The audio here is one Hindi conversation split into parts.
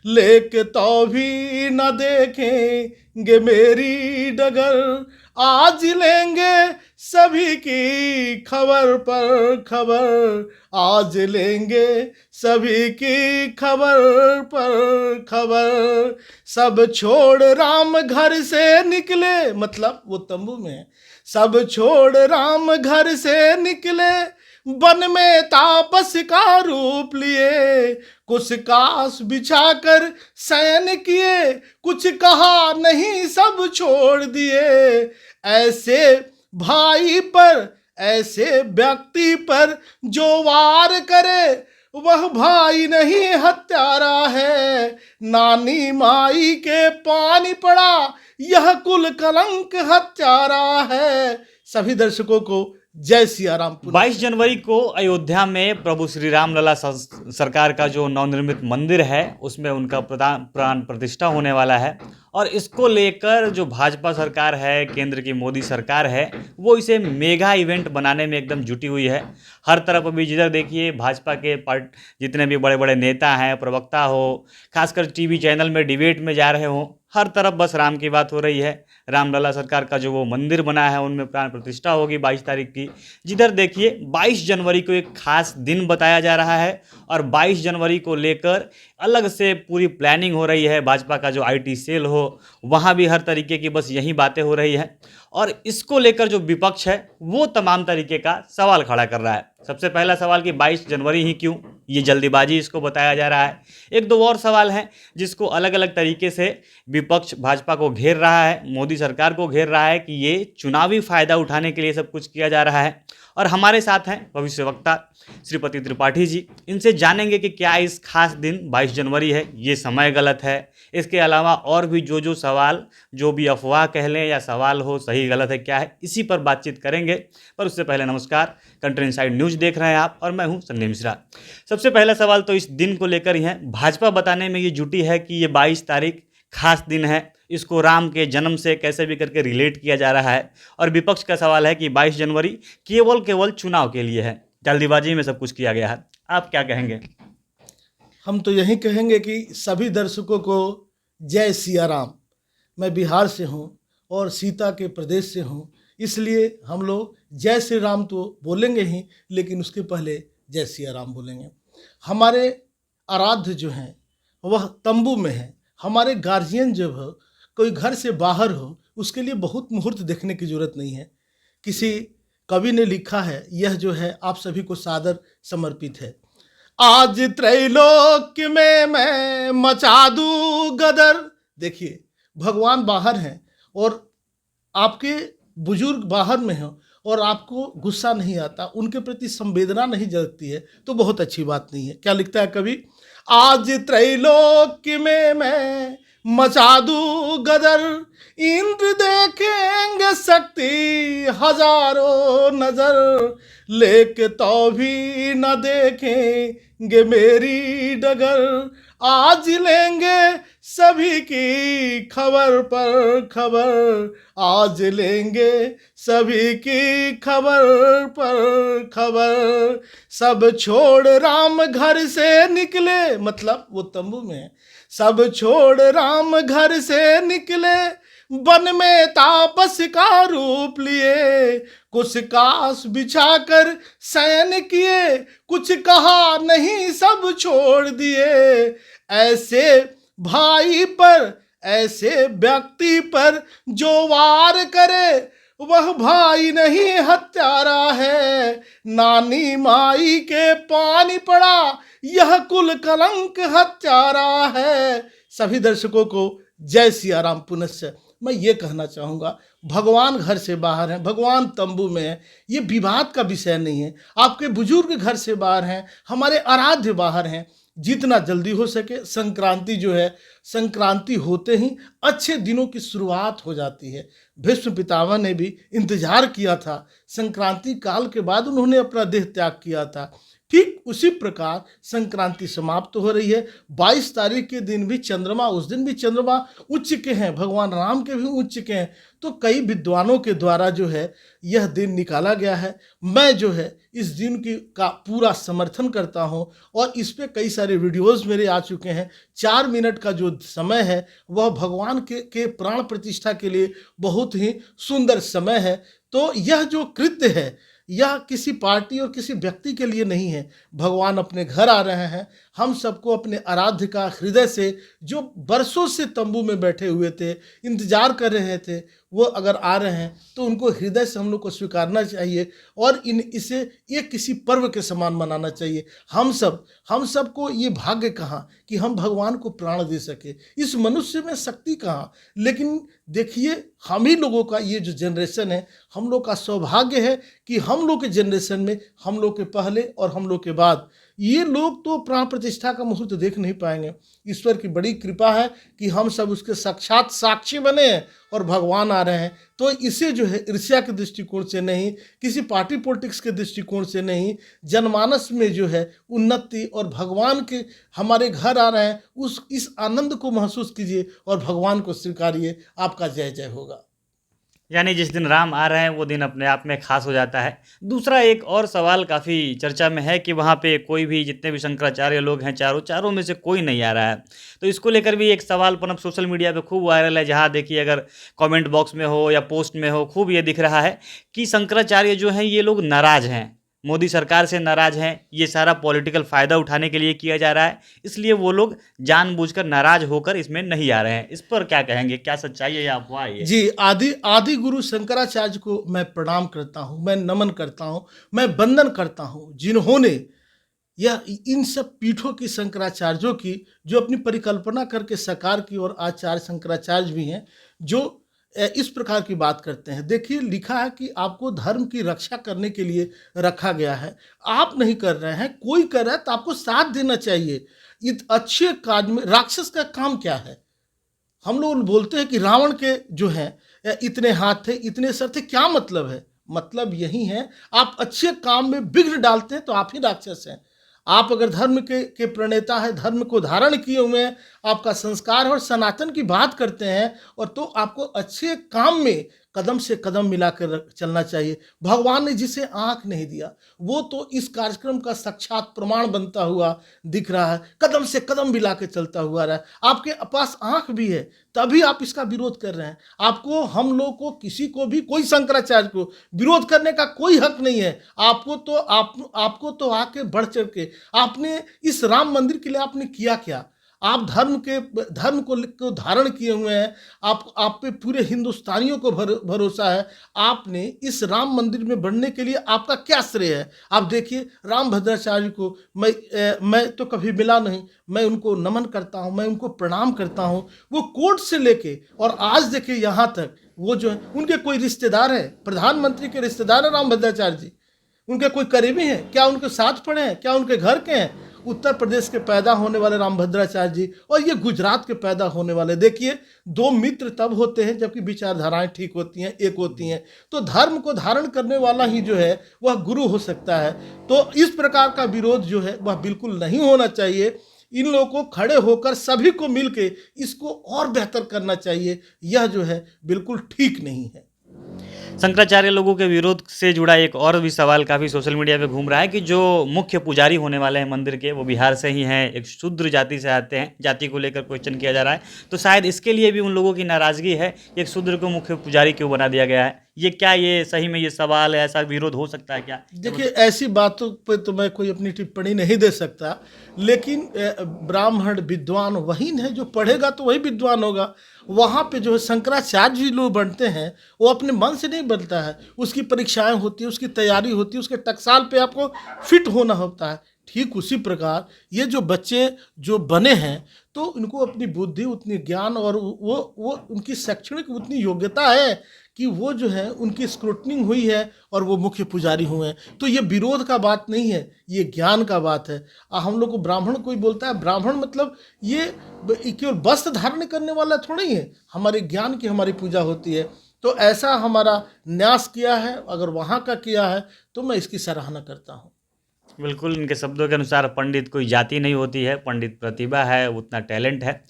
लेके तो भी न देखेंगे मेरी डगर। आज लेंगे सभी की खबर पर खबर, आज लेंगे सभी की खबर पर खबर। सब छोड़ राम घर से निकले, मतलब वो तंबू में है। सब छोड़ राम घर से निकले, वन में तापस का रूप लिए। कुछ कास बिछाकर शयन किए, कुछ कहा नहीं सब छोड़ दिए। ऐसे भाई पर, ऐसे व्यक्ति पर जो वार करे, वह भाई नहीं हत्यारा है। नानी माई के पानी पड़ा, यह कुल कलंक हत्यारा है। सभी दर्शकों को जय सिया राम। 22 जनवरी को अयोध्या में प्रभु श्री राम लला सरकार का जो नवनिर्मित मंदिर है उसमें उनका प्राण प्रतिष्ठा होने वाला है। और इसको लेकर जो भाजपा सरकार है, केंद्र की मोदी सरकार है, वो इसे मेगा इवेंट बनाने में एकदम जुटी हुई है। हर तरफ अभी जिधर देखिए भाजपा के जितने भी बड़े बड़े नेता हैं, प्रवक्ता हो, खासकर टीवी चैनल में डिबेट में जा रहे हों, हर तरफ बस राम की बात हो रही है। रामलला सरकार का जो वो मंदिर बना है उनमें प्राण प्रतिष्ठा होगी 22 तारीख की। जिधर देखिए 22 जनवरी को एक खास दिन बताया जा रहा है और 22 जनवरी को लेकर अलग से पूरी प्लानिंग हो रही है। भाजपा का जो आईटी सेल हो वहाँ भी हर तरीके की बस यही बातें हो रही हैं। और इसको लेकर जो विपक्ष है वो तमाम तरीके का सवाल खड़ा कर रहा है। सबसे पहला सवाल कि 22 जनवरी ही क्यों, ये जल्दीबाजी इसको बताया जा रहा है। एक दो और सवाल हैं जिसको अलग अलग तरीके से विपक्ष भाजपा को घेर रहा है, मोदी सरकार को घेर रहा है कि ये चुनावी फ़ायदा उठाने के लिए सब कुछ किया जा रहा है। और हमारे साथ हैं भविष्यवक्ता श्रीपति त्रिपाठी जी। इनसे जानेंगे कि क्या इस खास दिन 22 जनवरी है, ये समय गलत है, इसके अलावा और भी जो सवाल, जो भी अफवाह कह लें या सवाल हो, सही गलत है क्या है, इसी पर बातचीत करेंगे। पर उससे पहले नमस्कार, कंट्री इनसाइड न्यूज़ देख रहे हैं आप और मैं हूं संजय मिश्रा। सबसे पहला सवाल तो इस दिन को लेकर ही है। भाजपा बताने में ये जुटी है कि ये 22 तारीख खास दिन है, इसको राम के जन्म से कैसे भी करके रिलेट किया जा रहा है। और विपक्ष का सवाल है कि 22 जनवरी केवल चुनाव के लिए है, जल्दीबाजी में सब कुछ किया गया है। आप क्या कहेंगे? हम तो यही कहेंगे कि सभी दर्शकों को जय सिया राम। मैं बिहार से हूँ और सीता के प्रदेश से हूँ, इसलिए हम लोग जय श्री राम तो बोलेंगे ही, लेकिन उसके पहले जय सिया राम बोलेंगे। हमारे आराध्य जो हैं वह तंबू में है। हमारे गार्जियन जब हो, कोई घर से बाहर हो, उसके लिए बहुत मुहूर्त देखने की ज़रूरत नहीं है। किसी कवि ने लिखा है, यह जो है आप सभी को सादर समर्पित है। आज त्रैलोक्य में मैं मचा दूं गदर। देखिए, भगवान बाहर हैं और आपके बुजुर्ग बाहर में हो और आपको गुस्सा नहीं आता, उनके प्रति संवेदना नहीं जगती है, तो बहुत अच्छी बात नहीं है। क्या लिखता है कवि? आज त्रैलोक्य में मैं मचा दूं गदर, इंद्र देखेंगे शक्ति हजारों नजर। लेके तो भी न देखेंगे मेरी डगर। आज लेंगे सभी की खबर पर खबर, आज लेंगे सभी की खबर पर खबर। सब छोड़ राम घर से निकले, मतलब वो तंबू में है। सब छोड़ राम घर से निकले, वन में तापस का रूप लिए। कुछ कास बिछाकर शयन किए, कुछ कहा नहीं सब छोड़ दिए। ऐसे भाई पर, ऐसे व्यक्ति पर जो वार करे, वह भाई नहीं हत्यारा है। नानी माई के पानी पड़ा, यह कुल कलंक हत्यारा है। सभी दर्शकों को जय सिया राम। पुनश्च मैं ये कहना चाहूँगा, भगवान घर से बाहर हैं, भगवान तंबू में है, ये विवाद का विषय नहीं है। आपके बुजुर्ग घर से बाहर हैं, हमारे आराध्य बाहर हैं। जितना जल्दी हो सके, संक्रांति जो है, संक्रांति होते ही अच्छे दिनों की शुरुआत हो जाती है। भीष्म पितामह ने भी इंतजार किया था, संक्रांति काल के बाद उन्होंने अपना देह त्याग किया था। ठीक उसी प्रकार संक्रांति समाप्त हो रही है। 22 तारीख के दिन भी चंद्रमा, उस दिन भी चंद्रमा उच्च के हैं, भगवान राम के भी उच्च के हैं। तो कई विद्वानों के द्वारा जो है यह दिन निकाला गया है। मैं जो है इस दिन की का पूरा समर्थन करता हूं और इस पे कई सारे वीडियोस मेरे आ चुके हैं। 4 मिनट का जो समय है वह भगवान के प्राण प्रतिष्ठा के लिए बहुत ही सुंदर समय है। तो यह जो कृत्य है यह किसी पार्टी और किसी व्यक्ति के लिए नहीं है। भगवान अपने घर आ रहे हैं। हम सबको अपने आराध्य का हृदय से, जो बरसों से तंबू में बैठे हुए थे, इंतजार कर रहे थे, वो अगर आ रहे हैं तो उनको हृदय से हम लोग को स्वीकारना चाहिए और इसे एक किसी पर्व के समान मनाना चाहिए। हम सबको ये भाग्य कहाँ कि हम भगवान को प्राण दे सके। इस मनुष्य में शक्ति कहाँ। लेकिन देखिए, हम ही लोगों का ये जो जनरेशन है, हम लोग का सौभाग्य है कि हम लोग के जनरेशन में, हम लोग के पहले और हम लोग के बाद, ये लोग तो प्राण प्रतिष्ठा का मुहूर्त देख नहीं पाएंगे। ईश्वर की बड़ी कृपा है कि हम सब उसके साक्षात साक्षी बने हैं और भगवान आ रहे हैं। तो इसे जो है ईर्ष्या के दृष्टिकोण से नहीं, किसी पार्टी पॉलिटिक्स के दृष्टिकोण से नहीं, जनमानस में जो है उन्नति और भगवान के हमारे घर आ रहे हैं इस आनंद को महसूस कीजिए और भगवान को स्वीकारिए। आपका जय जय होगा। यानी जिस दिन राम आ रहे हैं वो दिन अपने आप में खास हो जाता है। दूसरा एक और सवाल काफ़ी चर्चा में है कि वहाँ पे कोई भी, जितने भी शंकराचार्य लोग हैं, चारों में से कोई नहीं आ रहा है। तो इसको लेकर भी एक सवाल पनप सोशल मीडिया पे खूब वायरल है, जहाँ देखिए अगर कमेंट बॉक्स में हो या पोस्ट में हो, खूब ये दिख रहा है कि शंकराचार्य जो हैं ये लोग नाराज़ हैं, मोदी सरकार से नाराज़ हैं। ये सारा पॉलिटिकल फ़ायदा उठाने के लिए किया जा रहा है, इसलिए वो लोग जानबूझकर नाराज़ होकर इसमें नहीं आ रहे हैं। इस पर क्या कहेंगे? क्या सच्चाई है या अफवाह है? जी, आदि गुरु शंकराचार्य को मैं प्रणाम करता हूँ, मैं नमन करता हूँ, मैं वंदन करता हूँ, जिन्होंने यह इन सब पीठों की, शंकराचार्यों की, जो अपनी परिकल्पना करके साकार की, और आचार्य शंकराचार्य भी हैं जो इस प्रकार की बात करते हैं। देखिए, लिखा है कि आपको धर्म की रक्षा करने के लिए रखा गया है। आप नहीं कर रहे हैं, कोई कर रहा है तो आपको साथ देना चाहिए। इस अच्छे कार्य में राक्षस का काम क्या है? हम लोग बोलते हैं कि रावण के जो हैं इतने हाथ थे, इतने सर थे। क्या मतलब है? मतलब यही है, आप अच्छे काम में विघ्न डालते हैं तो आप ही राक्षस हैं। आप अगर धर्म के प्रणेता है, धर्म को धारण किए हुए हैं, आपका संस्कार और सनातन की बात करते हैं, और तो आपको अच्छे काम में कदम से कदम मिलाकर चलना चाहिए। भगवान ने जिसे आंख नहीं दिया वो तो इस कार्यक्रम का साक्षात प्रमाण बनता हुआ दिख रहा है, कदम से कदम मिला के चलता हुआ रहा है। आपके पास आंख भी है, तभी आप इसका विरोध कर रहे हैं। आपको, हम लोग को, किसी को भी, कोई शंकराचार्य को विरोध करने का कोई हक नहीं है। आपको तो आके बढ़ चढ़ के आपने इस राम मंदिर के लिए आपने किया क्या? आप धर्म को धारण किए हुए हैं। आप पे पूरे हिंदुस्तानियों को भरोसा है। आपने इस राम मंदिर में बढ़ने के लिए आपका क्या श्रेय है? आप देखिए, राम भद्राचार्य को मैं तो कभी मिला नहीं, मैं उनको नमन करता हूं, मैं उनको प्रणाम करता हूं। वो कोर्ट से लेके और आज देखिए यहाँ तक, वो जो है, उनके कोई रिश्तेदार है, प्रधानमंत्री के रिश्तेदार है राम भद्राचार्य जी, उनके कोई करीबी हैं क्या? उनके साथ पढ़े हैं क्या? उनके घर के हैं? उत्तर प्रदेश के पैदा होने वाले रामभद्राचार्य जी और ये गुजरात के पैदा होने वाले। देखिए, दो मित्र तब होते हैं जबकि विचारधाराएं ठीक होती हैं, एक होती हैं। तो धर्म को धारण करने वाला ही जो है वह गुरु हो सकता है। तो इस प्रकार का विरोध जो है वह बिल्कुल नहीं होना चाहिए। इन लोगों को खड़े होकर सभी को मिलके इसको और बेहतर करना चाहिए। यह जो है बिल्कुल ठीक नहीं है। शंकराचार्य लोगों के विरोध से जुड़ा एक और भी सवाल काफ़ी सोशल मीडिया पे घूम रहा है कि जो मुख्य पुजारी होने वाले हैं मंदिर के, वो बिहार से ही हैं, एक शूद्र जाति से आते हैं। जाति को लेकर क्वेश्चन किया जा रहा है, तो शायद इसके लिए भी उन लोगों की नाराज़गी है, एक शूद्र को मुख्य पुजारी क्यों बना दिया गया है। ये सही में ये सवाल है, ऐसा विरोध हो सकता है क्या? देखिए, ऐसी बातों पे तो मैं कोई अपनी टिप्पणी नहीं दे सकता, लेकिन ब्राह्मण विद्वान वही है, जो पढ़ेगा तो वही विद्वान होगा। वहाँ पे जो है शंकराचार्य जी लोग बनते हैं, वो अपने मन से नहीं बनता है। उसकी परीक्षाएं होती है, उसकी तैयारी होती है, उसके टकसाल पे आपको फिट होना होता है। ठीक उसी प्रकार ये जो बच्चे जो बने हैं, तो उनको अपनी बुद्धि, उतनी ज्ञान और वो उनकी शैक्षणिक उतनी योग्यता है कि वो जो है उनकी स्क्रूटनिंग हुई है और वो मुख्य पुजारी हुए हैं। तो ये विरोध का बात नहीं है, ये ज्ञान का बात है। हम लोग को ब्राह्मण कोई बोलता है, ब्राह्मण मतलब ये केवल वस्त्र धारण करने वाला थोड़ा ही है। हमारे ज्ञान की हमारी पूजा होती है। तो ऐसा हमारा न्यास किया है, अगर वहाँ का किया है तो मैं इसकी सराहना करता हूँ। बिल्कुल, इनके शब्दों के अनुसार पंडित कोई जाति नहीं होती है, पंडित प्रतिभा है, उतना टैलेंट है।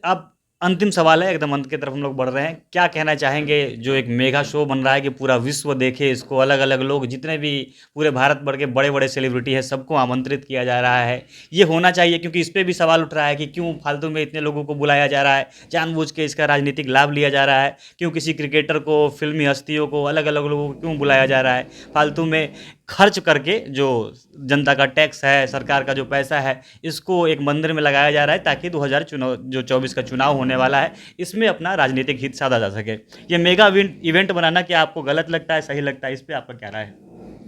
अब अंतिम सवाल है, एकदम अंत की तरफ हम लोग बढ़ रहे हैं। क्या कहना चाहेंगे जो एक मेगा शो बन रहा है कि पूरा विश्व देखे इसको, अलग-अलग लोग जितने भी पूरे भारत भर के बड़े-बड़े सेलिब्रिटी हैं सबको आमंत्रित किया जा रहा है। ये होना चाहिए क्योंकि इस पे भी सवाल उठ रहा है कि क्यों फालतू में इतने लोगों को बुलाया जा रहा है, जानबूझ के इसका राजनीतिक लाभ लिया जा रहा है, क्यों किसी क्रिकेटर को, फ़िल्मी हस्तियों को, अलग-अलग लोगों को क्यों बुलाया जा रहा है, फालतू में खर्च करके जो जनता का टैक्स है, सरकार का जो पैसा है, इसको एक मंदिर में लगाया जा रहा है ताकि 24 का चुनाव होने वाला है, इसमें अपना राजनीतिक हित साधा जा सके। ये मेगा इवेंट बनाना क्या आपको गलत लगता है, सही लगता है? इस पे आपका क्या राय है?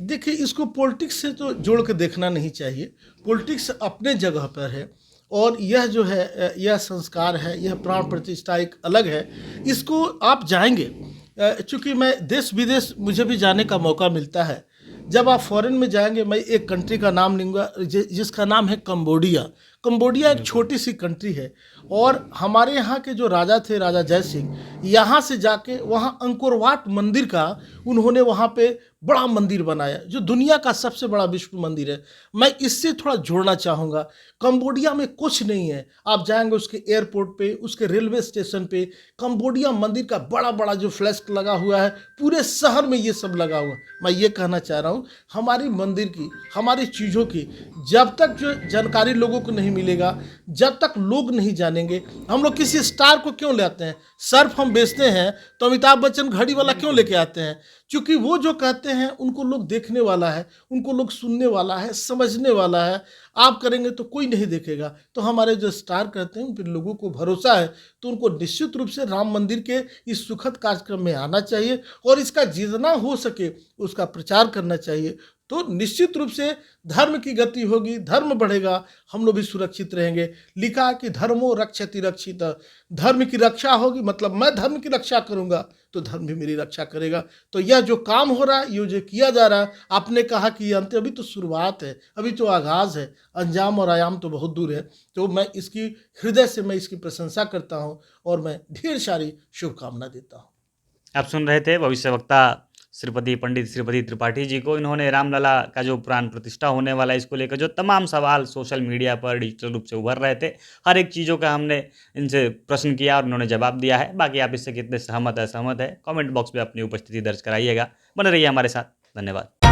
देखिए, इसको पॉलिटिक्स से तो जोड़ के देखना नहीं चाहिए। पॉलिटिक्स अपने जगह पर है और यह जो है यह संस्कार है, यह प्राण प्रतिष्ठा एक अलग है। इसको आप जाएंगे, चूँकि मैं देश विदेश मुझे भी जाने का मौका मिलता है। जब आप फॉरेन में जाएंगे, मैं एक कंट्री का नाम लूँगा जिसका नाम है कंबोडिया। कंबोडिया एक छोटी सी कंट्री है और हमारे यहाँ के जो राजा थे, राजा जय सिंह, यहाँ से जाके वहाँ अंकोर वाट मंदिर का उन्होंने वहाँ पे बड़ा मंदिर बनाया जो दुनिया का सबसे बड़ा विष्णु मंदिर है। मैं इससे थोड़ा जोड़ना चाहूँगा। कंबोडिया में कुछ नहीं है, आप जाएंगे उसके एयरपोर्ट पे, उसके रेलवे स्टेशन पे कंबोडिया मंदिर का बड़ा बड़ा जो फ्लैश लगा हुआ है, पूरे शहर में ये सब लगा हुआ। मैं ये कहना चाह रहा हूँ, हमारी मंदिर की, हमारी चीज़ों की जब तक जो जानकारी लोगों को नहीं मिलेगा, जब तक लोग नहीं जानेंगे, हम लोग किसी स्टार को क्यों लाते हैं? सर्फ हम बेचते हैं तो अमिताभ बच्चन घड़ी वाला क्यों लेके आते हैं? क्योंकि वो जो कहते हैं उनको लोग देखने वाला है, उनको लोग सुनने वाला है, समझने वाला है। आप करेंगे तो कोई नहीं देखेगा। तो हमारे जो स्टार कहते हैं उन पर लोगों को भरोसा है, तो उनको निश्चित रूप से राम मंदिर के इस सुखद कार्यक्रम में आना चाहिए और इसका जितना हो सके उसका प्रचार करना चाहिए। तो निश्चित रूप से धर्म की गति होगी, धर्म बढ़ेगा, हम लोग भी सुरक्षित रहेंगे। लिखा है कि धर्मो रक्षति रक्षित, धर्म की रक्षा होगी, मतलब मैं धर्म की रक्षा करूंगा तो धर्म भी मेरी रक्षा करेगा। तो यह जो काम हो रहा है, ये जो किया जा रहा है, आपने कहा कि ये अंत, अभी तो शुरुआत है, अभी तो आगाज़ है, अंजाम और आयाम तो बहुत दूर है। तो मैं इसकी हृदय से मैं इसकी प्रशंसा करता हूँ और मैं ढेर सारी शुभकामना देता हूँ। आप सुन रहे थे भविष्य वक्ता पंडित श्रीपति त्रिपाठी जी को। इन्होंने रामलला का जो प्राण प्रतिष्ठा होने वाला है, इसको लेकर जो तमाम सवाल सोशल मीडिया पर डिजिटल रूप से उभर रहे थे, हर एक चीज़ों का हमने इनसे प्रश्न किया और इन्होंने जवाब दिया है। बाकी आप इससे कितने सहमत है, असहमत है, कमेंट बॉक्स में अपनी उपस्थिति दर्ज कराइएगा। बने रहिए हमारे साथ। धन्यवाद।